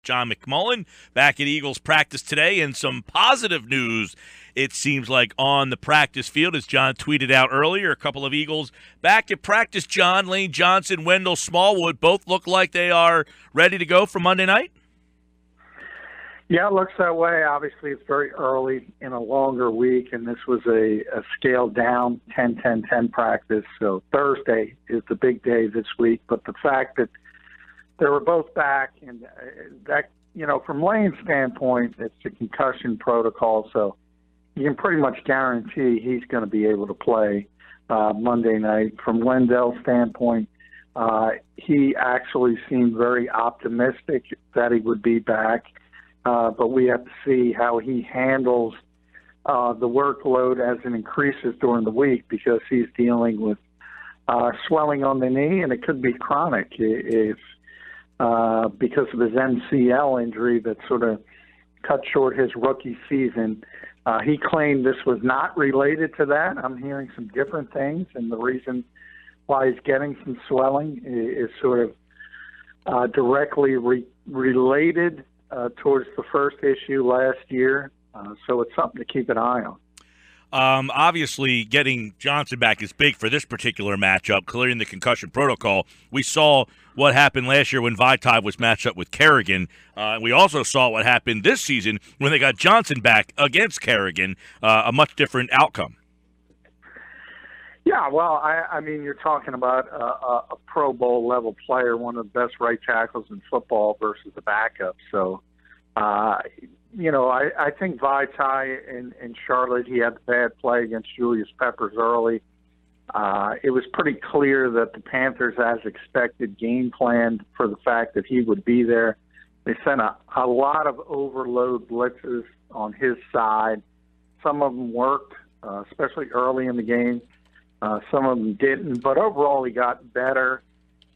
John McMullen back at Eagles practice today, and some positive news, it seems like, on the practice field. As John tweeted out earlier, a couple of Eagles back at practice. John, Lane Johnson, Wendell, Smallwood both look like they are ready to go for Monday night? Yeah, it looks that way. Obviously, it's very early in a longer week, and this was a scaled-down 10-10-10 practice. So Thursday is the big day this week. But the fact that they were both back, and that, from Lane's standpoint, it's a concussion protocol, so you can pretty much guarantee he's going to be able to play Monday night. From Wendell's standpoint, he actually seemed very optimistic that he would be back. But we have to see how he handles the workload as it increases during the week, because he's dealing with swelling on the knee, and it could be chronic if because of his MCL injury that sort of cut short his rookie season. He claimed this was not related to that. I'm hearing some different things, and the reason why he's getting some swelling is sort of directly related towards the first issue last year, so it's something to keep an eye on. Obviously, getting Johnson back is big for this particular matchup, clearing the concussion protocol. We saw what happened last year when Vitae was matched up with Kerrigan. We also saw what happened this season when they got Johnson back against Kerrigan, a much different outcome. Yeah, well, I mean, you're talking about a Pro Bowl level player, one of the best right tackles in football versus the backup. So, I think Vitae in Charlotte, he had the bad play against Julius Peppers early. It was pretty clear that the Panthers, as expected, game planned for the fact that he would be there. They sent a lot of overload blitzes on his side. Some of them worked, especially early in the game. Some of them didn't, but overall he got better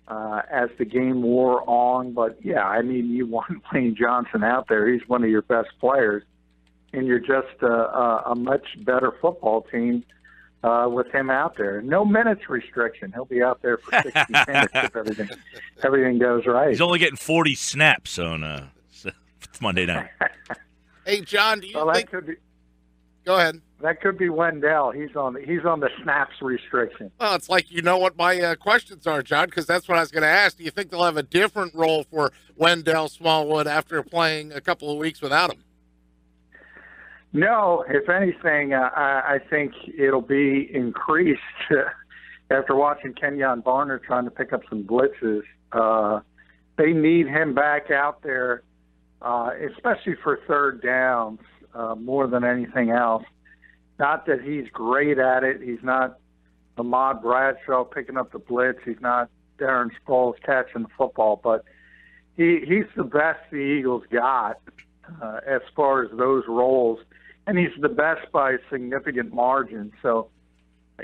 as the game wore on. But, yeah, I mean, you want Lane Johnson out there. He's one of your best players, and you're just a much better football team with him out there. No minutes restriction. He'll be out there for 60 minutes if everything goes right. He's only getting 40 snaps on Monday night. Hey, John, do you think – Go ahead. That could be Wendell. He's on the snaps restriction. Well, it's like you know what my questions are, John, because that's what I was going to ask. Do you think they'll have a different role for Wendell Smallwood after playing a couple of weeks without him? No. If anything, I think it'll be increased after watching Kenyon Barner trying to pick up some blitzes. They need him back out there, especially for third downs. More than anything else. Not that he's great at it. He's not Ahmad Bradshaw picking up the blitz. He's not Darren Sproles catching the football. But he's the best the Eagles got as far as those roles. And he's the best by a significant margin. So,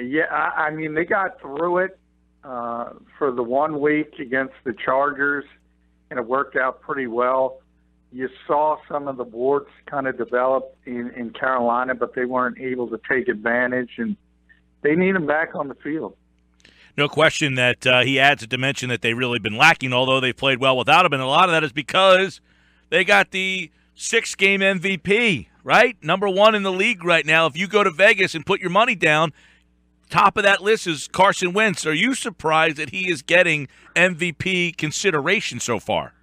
yeah, I mean, they got through it for the 1 week against the Chargers, and it worked out pretty well. You saw some of the warts kind of develop in Carolina, but they weren't able to take advantage, and they need him back on the field. No question that he adds a dimension that they've really been lacking, although they've played well without him, and a lot of that is because they got the 6-game MVP, right? Number 1 in the league right now. If you go to Vegas and put your money down, top of that list is Carson Wentz. Are you surprised that he is getting MVP consideration so far?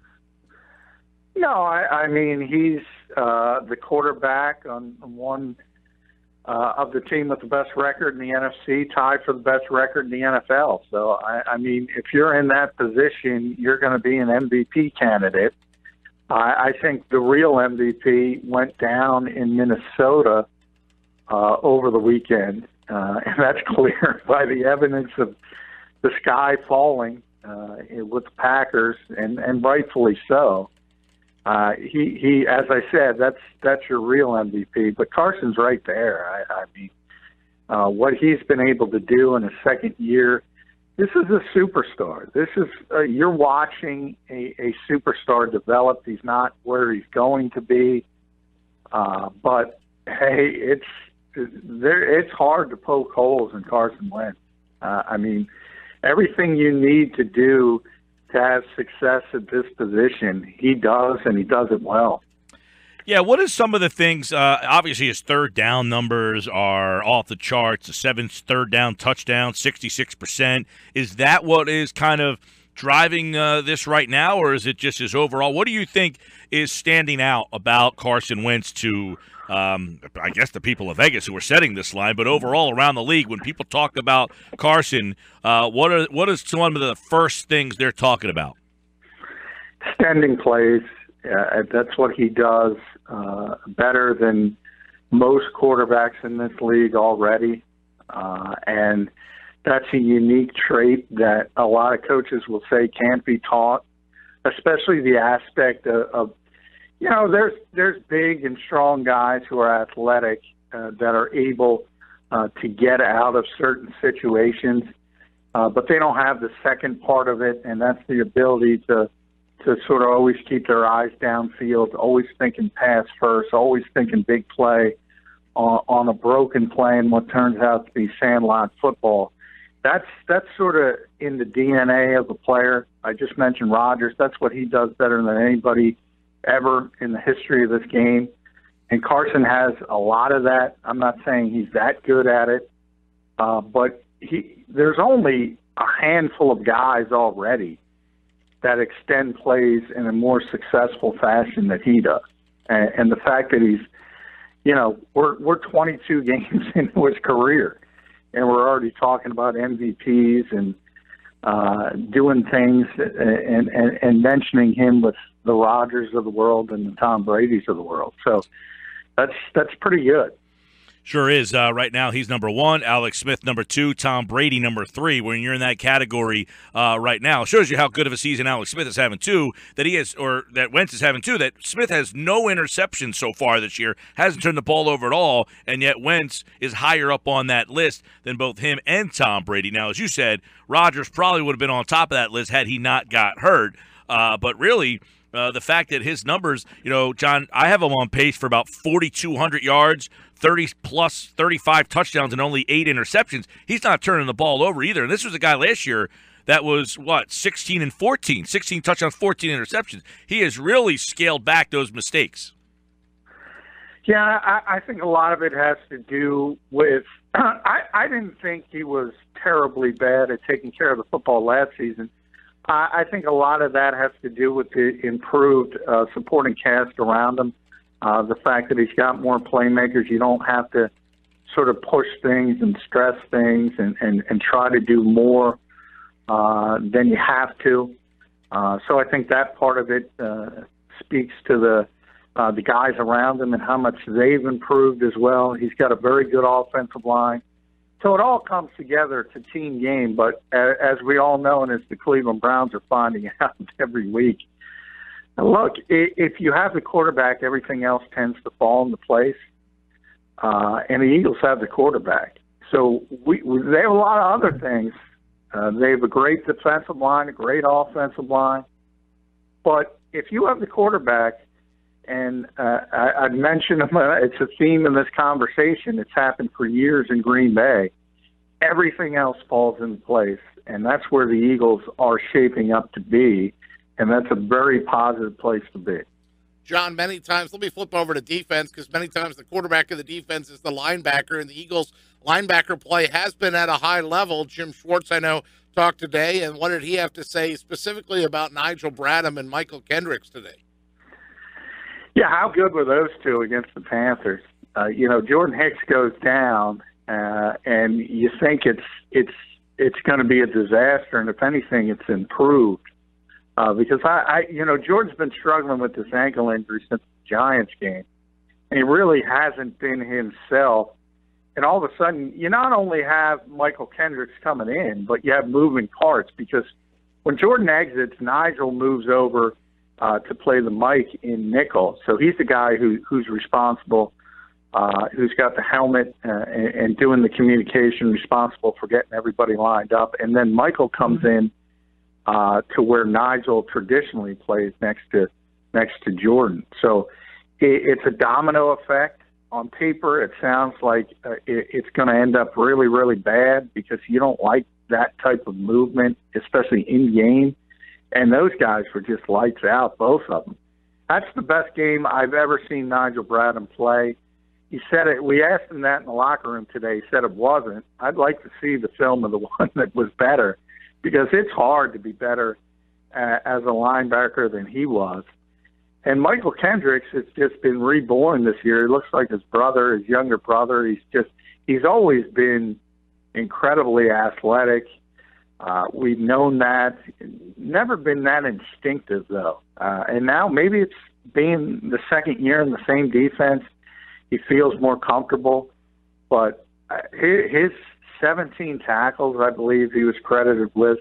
No, I mean, he's the quarterback on one of the team with the best record in the NFC, tied for the best record in the NFL. So, I mean, if you're in that position, you're going to be an MVP candidate. I think the real MVP went down in Minnesota over the weekend, and that's clear by the evidence of the sky falling with the Packers, and rightfully so. He, as I said, that's your real MVP. But Carson's right there. I mean, what he's been able to do in his second year, this is a superstar. This is you're watching a superstar develop. He's not where he's going to be, but hey, it's hard to poke holes in Carson Wentz. I mean, everything you need to do to have success at this position. He does, and he does it well. Yeah, what is some of the things? Obviously, his third down numbers are off the charts. The 7th third down touchdown, 66%. Is that what is kind of driving this right now, or is it just his overall? What do you think is standing out about Carson Wentz to, I guess, the people of Vegas who are setting this line, but overall around the league, when people talk about Carson, what is some of the first things they're talking about? Extending plays. That's what he does better than most quarterbacks in this league already. And that's a unique trait that a lot of coaches will say can't be taught, especially the aspect of there's big and strong guys who are athletic that are able to get out of certain situations, but they don't have the second part of it, and that's the ability to sort of always keep their eyes downfield, always thinking pass first, always thinking big play on a broken play and what turns out to be sandlot football. That's sort of in the DNA of the player. I just mentioned Rodgers. That's what he does better than anybody ever in the history of this game. And Carson has a lot of that. I'm not saying he's that good at it, but there's only a handful of guys already that extend plays in a more successful fashion that he does. And the fact that he's, we're 22 games into his career, and we're already talking about MVPs and doing things and mentioning him with the Rodgers of the world and the Tom Brady's of the world. So that's pretty good. Sure is. Right now, he's number 1, Alex Smith number 2, Tom Brady number 3. When you're in that category right now, it shows you how good of a season Alex Smith is having too. That Wentz is having too. That Smith has no interceptions so far this year, hasn't turned the ball over at all, and yet Wentz is higher up on that list than both him and Tom Brady. Now, as you said, Rodgers probably would have been on top of that list had he not got hurt. But really, the fact that his numbers, John, I have him on pace for about 4,200 yards, 30-plus, 35 touchdowns, and only 8 interceptions. He's not turning the ball over either. And this was a guy last year that was, 16-14, 16 touchdowns, 14 interceptions. He has really scaled back those mistakes. Yeah, I think a lot of it has to do with I didn't think he was terribly bad at taking care of the football last season. I think a lot of that has to do with the improved supporting cast around him. The fact that he's got more playmakers, you don't have to sort of push things and stress things and try to do more than you have to. So I think that part of it speaks to the guys around him and how much they've improved as well. He's got a very good offensive line. So it all comes together. It's a team game, but as we all know, and as the Cleveland Browns are finding out every week, look, if you have the quarterback, everything else tends to fall into place. And the Eagles have the quarterback. So they have a lot of other things. They have a great defensive line, a great offensive line. But if you have the quarterback, and I'd mentioned it's a theme in this conversation. It's happened for years in Green Bay. Everything else falls into place, and that's where the Eagles are shaping up to be, and that's a very positive place to be. John, many times, let me flip over to defense, because many times the quarterback of the defense is the linebacker, and the Eagles' linebacker play has been at a high level. Jim Schwartz, I know, talked today, and what did he have to say specifically about Nigel Bradham and Michael Kendricks today? Yeah, how good were those two against the Panthers? Jordan Hicks goes down, and you think it's going to be a disaster, and if anything, it's improved because Jordan's been struggling with this ankle injury since the Giants game, and he really hasn't been himself. And all of a sudden, you not only have Michael Kendricks coming in, but you have moving parts because when Jordan exits, Nigel moves over to play the Mike in nickel. So he's the guy who's responsible, who's got the helmet and doing the communication, responsible for getting everybody lined up. And then Michael comes in to where Nigel traditionally plays next to Jordan. So it's a domino effect. On paper, it sounds like it's going to end up really, really bad because you don't like that type of movement, especially in game. And those guys were just lights out, both of them. That's the best game I've ever seen Nigel Bradham play. He said it. We asked him that in the locker room today. He said it wasn't. I'd like to see the film of the one that was better, because it's hard to be better as a linebacker than he was. And Michael Kendricks has just been reborn this year. He looks like his brother, his younger brother. He's always been incredibly athletic. We've known that. Never been that instinctive, though. And now maybe it's being the second year in the same defense. He feels more comfortable. But his 17 tackles, I believe he was credited with,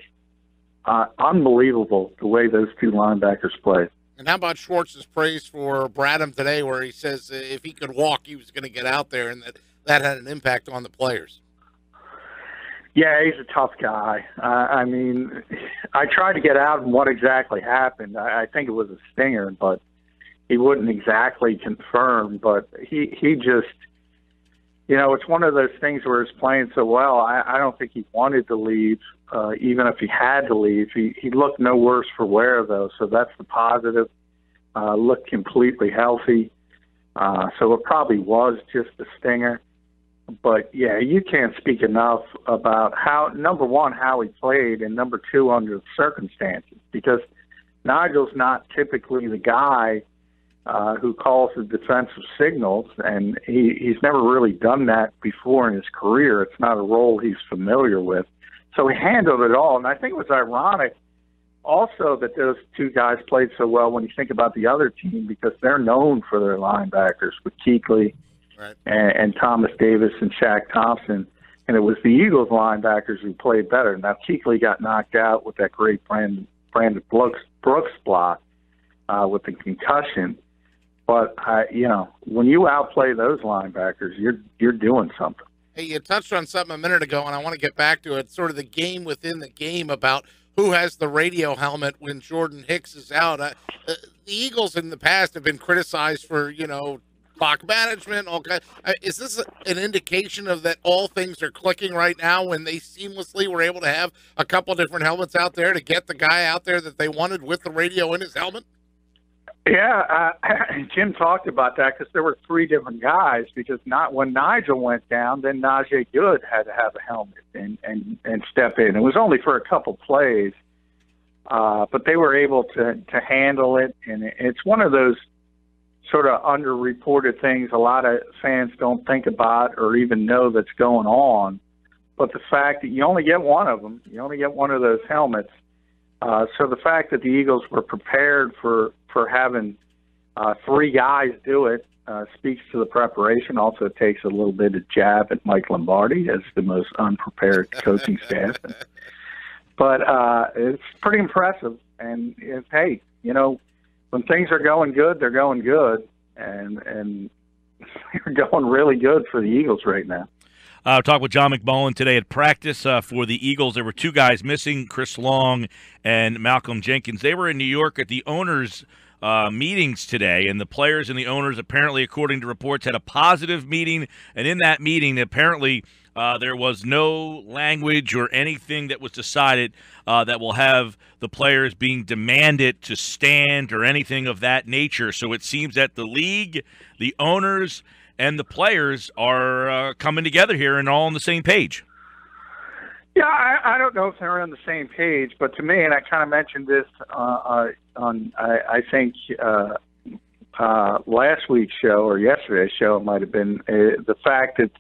unbelievable the way those two linebackers played. And how about Schwartz's praise for Bradham today, where he says if he could walk, he was going to get out there, and that had an impact on the players? Yeah, he's a tough guy. I mean, I tried to get out on what exactly happened. I think it was a stinger, but he wouldn't exactly confirm. But he just, it's one of those things where he's playing so well. I don't think he wanted to leave, even if he had to leave. He looked no worse for wear, though, so that's the positive. Looked completely healthy. So it probably was just a stinger. But, yeah, you can't speak enough about number one, how he played, and number two, under the circumstances. Because Nigel's not typically the guy who calls the defensive signals, and he's never really done that before in his career. It's not a role he's familiar with. So he handled it all. And I think it was ironic also that those two guys played so well when you think about the other team, because they're known for their linebackers with Kuechly. Right. And Thomas Davis and Shaq Thompson, and it was the Eagles linebackers who played better. Now, Kuechly got knocked out with that great Brandon Brooks block with the concussion. But, when you outplay those linebackers, you're doing something. Hey, you touched on something a minute ago, and I want to get back to it, sort of the game within the game about who has the radio helmet when Jordan Hicks is out. The Eagles in the past have been criticized for, clock management. Okay, is this an indication of that all things are clicking right now when they seamlessly were able to have a couple different helmets out there to get the guy out there that they wanted with the radio in his helmet? Yeah, Jim talked about that because there were three different guys, because not when Nigel went down, then Najee Good had to have a helmet and step in. It was only for a couple plays, but they were able to handle it, and it's one of those sort of underreported things a lot of fans don't think about or even know that's going on. But the fact that you only get one of them, you only get one of those helmets. So the fact that the Eagles were prepared for having three guys do it speaks to the preparation. Also takes a little bit of jab at Mike Lombardi as the most unprepared coaching staff. But it's pretty impressive. And hey, when things are going good, they're going good, and they're going really good for the Eagles right now. Talk with John McMullen today at practice for the Eagles. There were two guys missing, Chris Long and Malcolm Jenkins. They were in New York at the owners' meetings today, and the players and the owners apparently, according to reports, had a positive meeting, and in that meeting, apparently there was no language or anything that was decided that will have the players being demanded to stand or anything of that nature. So it seems that the league, the owners, and the players are coming together here and all on the same page. Yeah, I don't know if they're on the same page, but to me, and I kind of mentioned this on I think last week's show or yesterday's show, it might have been, the fact that,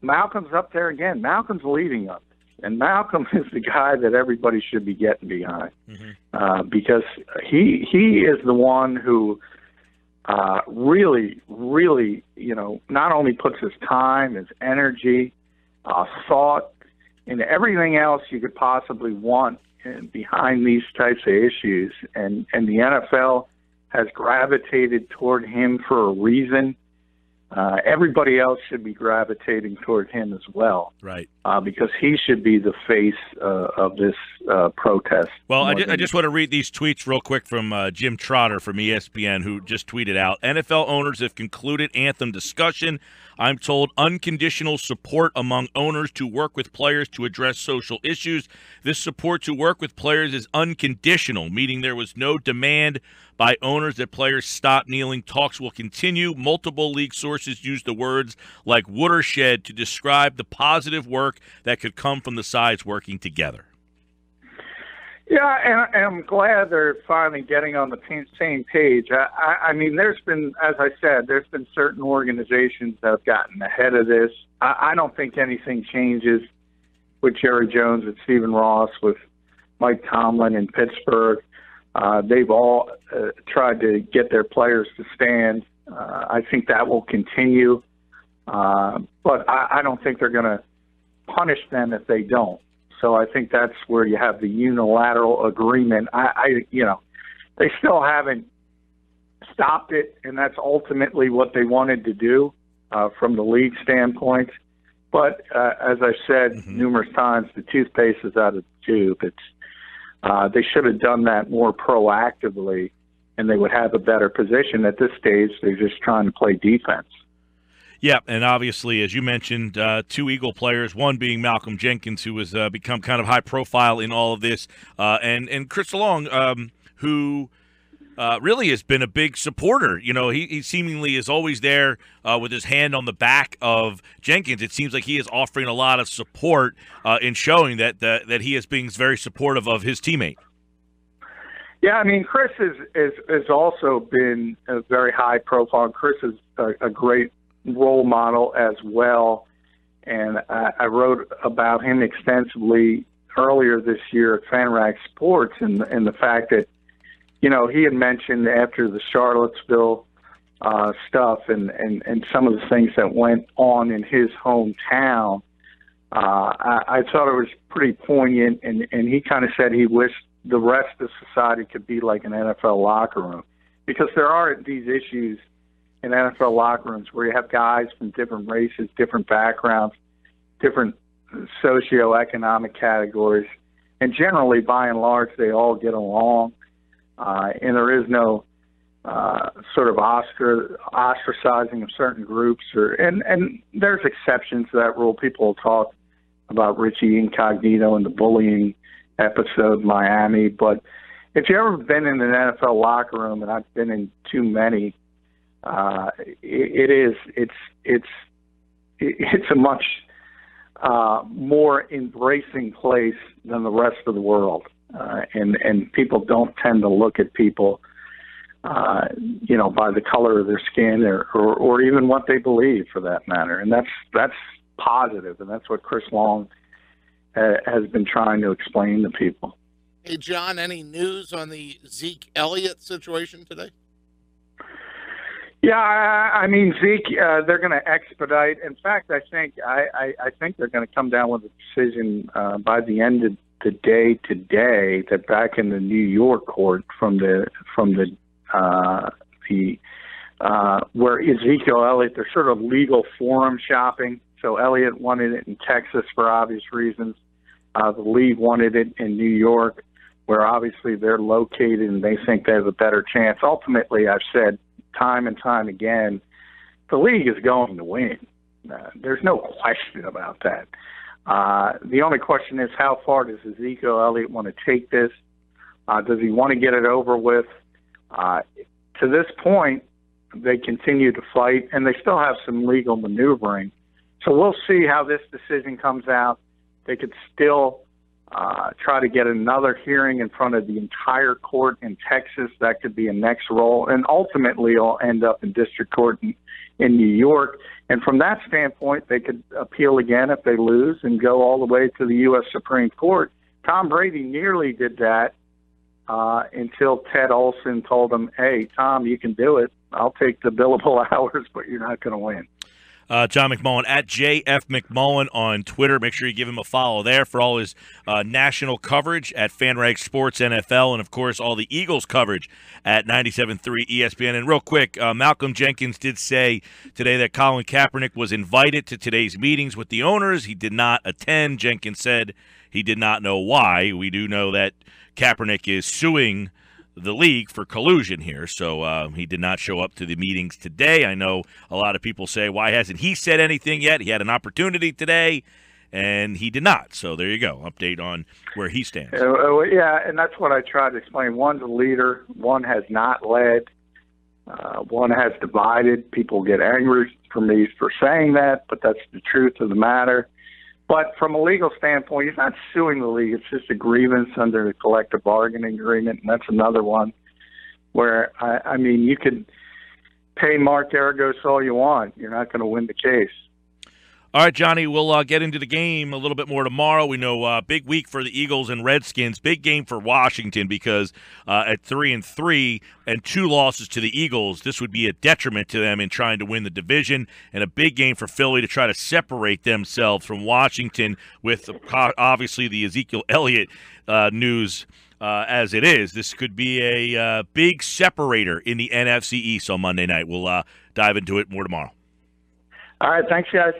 Malcolm's up there again. Malcolm's leading us. And Malcolm is the guy that everybody should be getting behind, because he is the one who really, not only puts his time, his energy, thought, and everything else you could possibly want behind these types of issues. And the NFL has gravitated toward him for a reason. Everybody else should be gravitating toward him as well. Right. because he should be the face of this protest. Well, I just want to read these tweets real quick from Jim Trotter from ESPN, who just tweeted out, NFL owners have concluded anthem discussion. I'm told unconditional support among owners to work with players to address social issues. This support to work with players is unconditional, meaning there was no demand by owners that players stop kneeling. Talks will continue. Multiple league sources use the words like watershed to describe the positive work that could come from the sides working together. Yeah, and I'm glad they're finally getting on the same page. I mean, there's been, as I said, there's been certain organizations that have gotten ahead of this. I don't think anything changes with Jerry Jones, with Stephen Ross, with Mike Tomlin in Pittsburgh. They've all tried to get their players to stand. I think that will continue. But I don't think they're going to punish them if they don't. So I think that's where you have the unilateral agreement. They still haven't stopped it, and that's ultimately what they wanted to do from the league standpoint. But as I've said numerous times, the toothpaste is out of the tube. They should have done that more proactively, and they would have a better position. At this stage, they're just trying to play defense. Yeah, and obviously, as you mentioned, two Eagle players, one being Malcolm Jenkins, who has become kind of high profile in all of this, and Chris Long, who really has been a big supporter. You know, he seemingly is always there with his hand on the back of Jenkins. It seems like he is offering a lot of support in showing that he is being very supportive of his teammate. Yeah, I mean, Chris has also been a very high profile. Chris is a great role model as well, and I wrote about him extensively earlier this year at FanRag Sports, and the fact that, you know, he had mentioned after the Charlottesville stuff and some of the things that went on in his hometown, I thought it was pretty poignant, and he kind of said he wished the rest of society could be like an NFL locker room, because there are these issues in NFL locker rooms where you have guys from different races, different backgrounds, different socioeconomic categories, and generally, by and large, they all get along, and there is no sort of ostracizing of certain groups, and there's exceptions to that rule. People will talk about Richie Incognito and the bullying episode in Miami, but if you've ever been in an NFL locker room, and I've been in too many, it's a much more embracing place than the rest of the world, and people don't tend to look at people, by the color of their skin or even what they believe, for that matter, and that's positive, and that's what Chris Long has been trying to explain to people. Hey, John, any news on the Zeke Elliott situation today? Yeah, I mean, Zeke, they're going to expedite. In fact, I think they're going to come down with a decision by the end of the day today. That back in the New York court from the where Ezekiel Elliott, they're sort of legal forum shopping. So Elliott wanted it in Texas for obvious reasons. The league wanted it in New York, where obviously they're located and they think they have a better chance. Ultimately, I've said time and time again, the league is going to win. There's no question about that. The only question is, how far does Ezekiel Elliott want to take this? Does he want to get it over with? To this point, they continue to fight, and they still have some legal maneuvering. So we'll see how this decision comes out. They could still try to get another hearing in front of the entire court in Texas. That could be a next roll, and ultimately it'll end up in district court in New York. And from that standpoint, they could appeal again if they lose and go all the way to the U.S. Supreme Court. Tom Brady nearly did that until Ted Olson told him, hey, Tom, you can do it. I'll take the billable hours, but you're not going to win. John McMullen, at JF McMullen on Twitter. Make sure you give him a follow there for all his national coverage at FanRag Sports NFL, and, of course, all the Eagles coverage at 97.3 ESPN. And real quick, Malcolm Jenkins did say today that Colin Kaepernick was invited to today's meetings with the owners. He did not attend. Jenkins said he did not know why. We do know that Kaepernick is suing the league for collusion here, so he did not show up to the meetings today. I know a lot of people say, why hasn't he said anything yet? He had an opportunity today, and he did not. So there you go, update on where he stands. Yeah, and that's what I tried to explain. One's a leader, one has not led, one has divided. People get angry for me for saying that, but that's the truth of the matter. But from a legal standpoint, he's not suing the league. It's just a grievance under the collective bargaining agreement, and that's another one where, I mean, you could pay Mark Aragos all you want. You're not going to win the case. All right, Johnny, we'll get into the game a little bit more tomorrow. We know big week for the Eagles and Redskins, big game for Washington because at 3-3 and 2 losses to the Eagles, this would be a detriment to them in trying to win the division, and a big game for Philly to try to separate themselves from Washington with obviously the Ezekiel Elliott news as it is. This could be a big separator in the NFC East on Monday night. We'll dive into it more tomorrow. All right, thanks, guys.